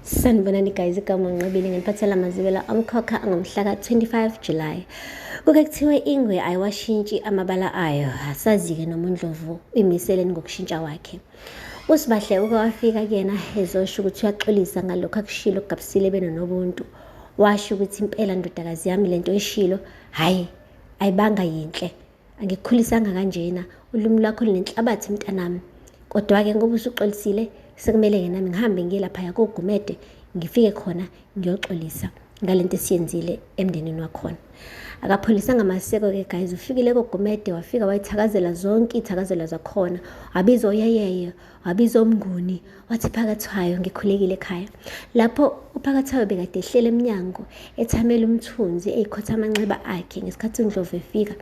Sanibonani guys, igama ngiNqobile nginiphathela amazibela omkhokha ngomhla ka-25 July. Kuke kuthiwe ingwe ayiwashintshi amabala ayo, asazi-ke noma uNdlovu uyimiseleni ngokushintsha wakhe. USibahle uke wafika kuyena ezosho ukuthi uyaxolisa ngalokhu akushilo okugabisile beno nobuntu. Washo ukuthi impela ndodakazi yami lento eshilo, hhayi, ayibanga yinhle. Angikukhulisanga kanjena, ulimi lwakho linenhlabathi mntanami. Kodwa-ke ngoba usuxolisile, sekumele-ke nami ngihambe ngiye laphaya koGumede, ngifike khona ngiyoxolisa ngalento esiyenzile emndenini wakhona. Akapholisanga maseko-ke guys, ufikile koGumede wafika wayithakazela zonke iy'thakazelo zakhona. Wabiza oyeyeye, wabiza omnguni, wathi Phakathwayo ngikhulekile ekhaya. Lapho uPhakathwayo bekade ehlele emnyango ethamela umthunzi ey'khotha amanxeba akhe ngesikhathi uNdlovu efika.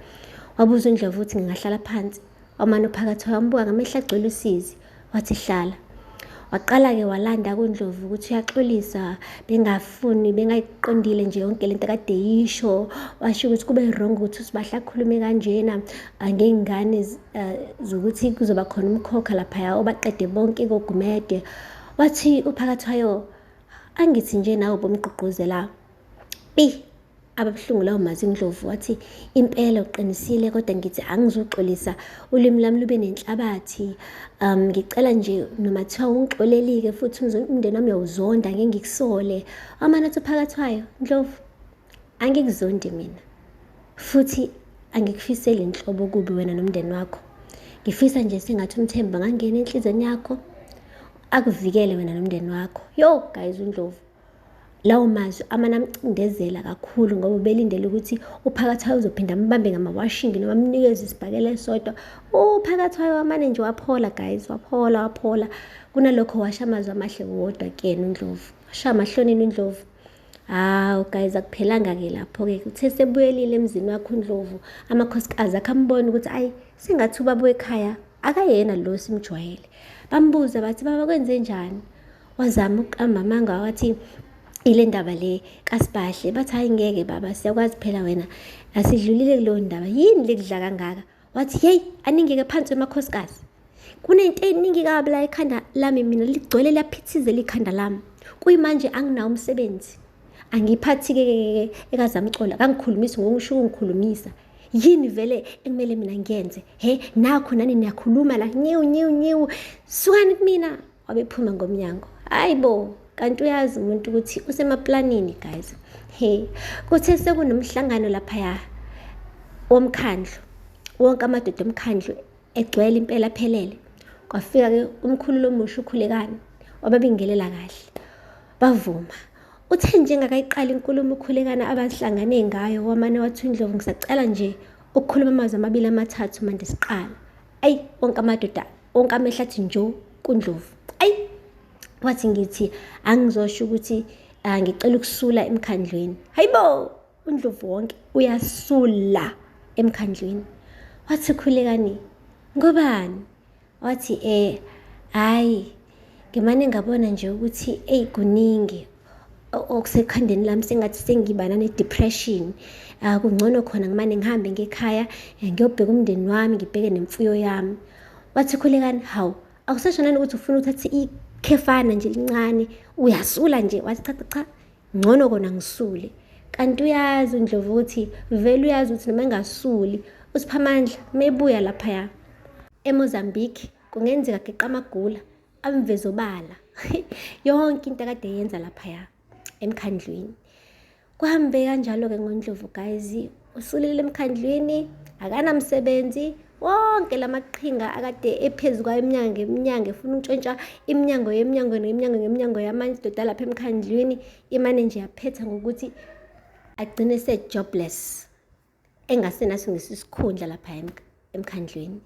Wabuza uNdlovu ukuthi ngingahlala phansi. Wamane uPhakathwayo wambuka ngamehlo agcwele usizi, wathi hlala. Waqala-ke walanda kuNdlovu ukuthi uyaxolisa, bengayiqondile nje yonke lento kade yisho. Washo ukuthi kube wrong ukuthi uSibahle akhulume kanjena ngey'ngane zokuthi kuzoba khona umkhokha laphaya obaqede bonke koGumede. Wathi uPhakathwayo, angithi nje nawe bomgqugquzela ababuhlungu lawo mazwi uNdlovu. Wathi impela uqinisile, kodwa ngithi angizoxolisa, ulimi lami lube nenhlabathi. Ngicela nje noma thiwa ungixolelike futhi umndeni wami uyawuzonda, ngeke ngikusole. Wamane athi uPhakathwayo, Ndlovu, angikuzondi mina futhi angikufiseli inhlobo kubi wena nomndeni wakho. Ngifisa nje sengathi umthemba angangena enhlizweni yakho, akuvikele wena nomndeni wakho. Yo guys, uNdlovu lawo mazwi amane amcindezela kakhulu ngoba ubelindele ukuthi uPhakathwayo uzophinda ambambe ngamawashingi noma amnikeze isibhakela esodwa. uPhakathwayo wamane nje waphola guys, waphola. Kunalokho washa amazwi amahle wodwa kuyena uNdlovu. Washa amahlonini uNdlovu. Hawu guys, akuphelanga-ke lapho-ke, uthe sebuyelile emzini wakhe uNdlovu, amakhosikazi akambona ukuthi ayi sengathi ubaba ekhaya akayena lo simjwayele. Bambuza bathi, baba kwenze njani? Wazama ukuqamba amanga wathi ile ndaba le kaSibahle. Bathi hayi ngeke baba, siyakwazi phela wena asidlulile kuleyo ndaba, yini lekudla kangaka? Wathi hey, aningeke phansi emakhosikazi, kunento eningi kabi la ekhanda lami mina, ligcwele laphithizela ikhanda lami. Kuyimanje anginawo umsebenzi, angiphathi-ke ekazamcola, kangikhulumisi ngokusho ukungikhulumisa. Yini vele ekumele mina ngiyenze? Nakho nani niyakhuluma la, nyiwu, sukani kumina. Wabephuma ngomnyango. Hayi bo, kanti uyazi umuntu ukuthi usemaplanini guys. Kuthe sekunomhlangano laphaya womkhandlu, wonke amadoda omkhandlu egcwele impela phelele. Kwafika-ke umkhulu omusha uKhulekani, wababingelela kahle, bavuma. Uthe njengakayiqala inkulumo uKhulekani abahlangane ngayo, wamane wathi uNdlovu, ngisacela nje ukukhuluma amazwi amabili amathathu manje siqala. Ayi, wonke amadoda, wonke amehlo athi njo kuNdlovu. Ayi, wathi ngithi angizosho ukuthi ngicela ukusula emkhandlweni. Hayibo, uNdlovu wonke uyasula emkhandlweni. Wathi uKhulekani, ngobani? Wathi hayi, ngimane ngabona nje ukuthi kuningi okusekhandeni lami, sengathi sengibana ne-depression. Kungcono khona ngimane ngihambe ngekhaya ngiyobheka umndeni wami, ngibheke nemfuyo yami. Wathi uKhulekani, hawu, akusashonani ukuthi ufuna ukuthatha ikhefana nje lincane uyasula nje? Wathi cha, ngcono kona ngisule. Kanti uyazi uNdlovu ukuthi vele uyazi ukuthi noma engasuli uSiphamandla mebuya laphaya eMozambique kungenzeka geqa amagula amveze obala yonke into akade yenza laphaya emkhandlweni. Kuhambe kanjalo-ke ngoNdlovu guys, usulile emkhandlweni, akanamsebenzi. Wonke lamaqhinga akade ephezu kwayo iminyango efuna ukutshontsha iminyango yamadoda lapha emkhandlweni, imane nje yaphetha ngokuthi agcine se-jobless, engasenaso ngesisikhundla lapha emkhandlweni.